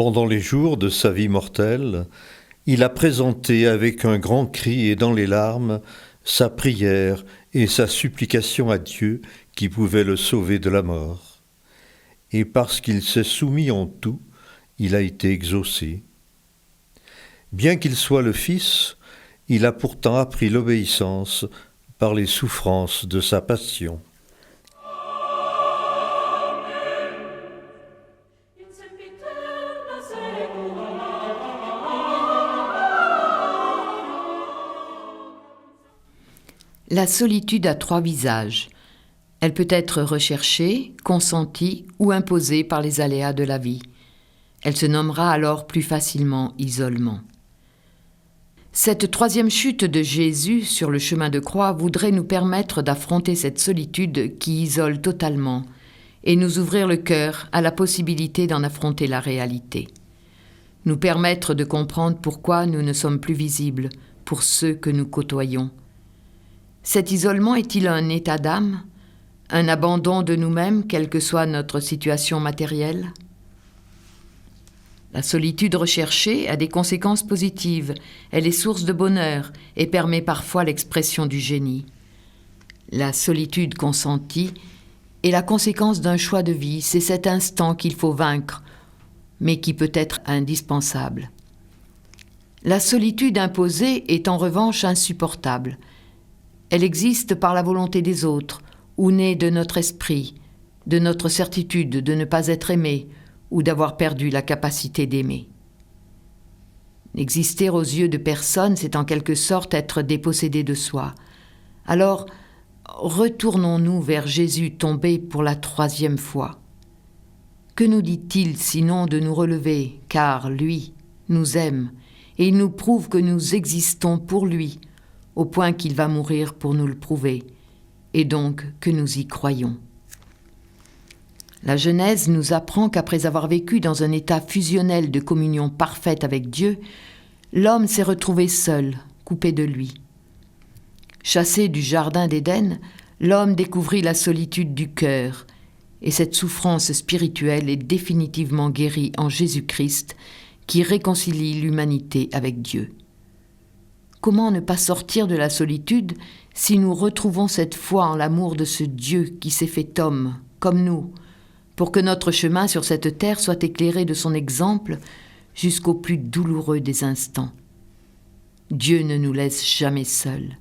Pendant les jours de sa vie mortelle, il a présenté avec un grand cri et dans les larmes sa prière et sa supplication à Dieu qui pouvait le sauver de la mort. Et parce qu'il s'est soumis en tout, il a été exaucé. Bien qu'il soit le Fils, il a pourtant appris l'obéissance par les souffrances de sa passion. La solitude a 3 visages. Elle peut être recherchée, consentie ou imposée par les aléas de la vie. Elle se nommera alors plus facilement isolement. Cette 3e chute de Jésus sur le chemin de croix voudrait nous permettre d'affronter cette solitude qui isole totalement et nous ouvrir le cœur à la possibilité d'en affronter la réalité. Nous permettre de comprendre pourquoi nous ne sommes plus visibles pour ceux que nous côtoyons. Cet isolement est-il un état d'âme, un abandon de nous-mêmes, quelle que soit notre situation matérielle ? La solitude recherchée a des conséquences positives, elle est source de bonheur et permet parfois l'expression du génie. La solitude consentie est la conséquence d'un choix de vie, c'est cet instant qu'il faut vaincre, mais qui peut être indispensable. La solitude imposée est en revanche insupportable. Elle existe par la volonté des autres, ou née de notre esprit, de notre certitude de ne pas être aimé, ou d'avoir perdu la capacité d'aimer. Exister aux yeux de personne, c'est en quelque sorte être dépossédé de soi. Alors, retournons-nous vers Jésus tombé pour la 3e fois. Que nous dit-il sinon de nous relever, car lui nous aime, et il nous prouve que nous existons pour lui, au point qu'il va mourir pour nous le prouver, et donc que nous y croyons. La Genèse nous apprend qu'après avoir vécu dans un état fusionnel de communion parfaite avec Dieu, l'homme s'est retrouvé seul, coupé de lui. Chassé du jardin d'Éden, l'homme découvrit la solitude du cœur, et cette souffrance spirituelle est définitivement guérie en Jésus-Christ, qui réconcilie l'humanité avec Dieu. Comment ne pas sortir de la solitude si nous retrouvons cette foi en l'amour de ce Dieu qui s'est fait homme, comme nous, pour que notre chemin sur cette terre soit éclairé de son exemple jusqu'au plus douloureux des instants. Dieu ne nous laisse jamais seuls.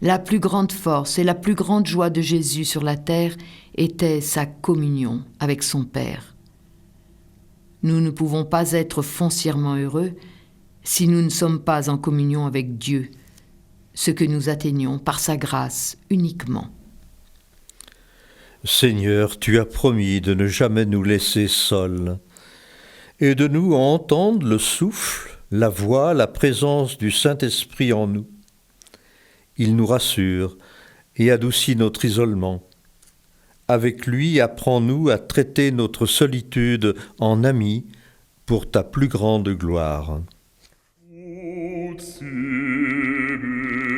La plus grande force et la plus grande joie de Jésus sur la terre était sa communion avec son Père. Nous ne pouvons pas être foncièrement heureux si nous ne sommes pas en communion avec Dieu, ce que nous atteignons par sa grâce uniquement. Seigneur, tu as promis de ne jamais nous laisser seuls et de nous entendre le souffle, la voix, la présence du Saint-Esprit en nous. Il nous rassure et adoucit notre isolement. Avec lui, apprends-nous à traiter notre solitude en amis pour ta plus grande gloire. Ut sibi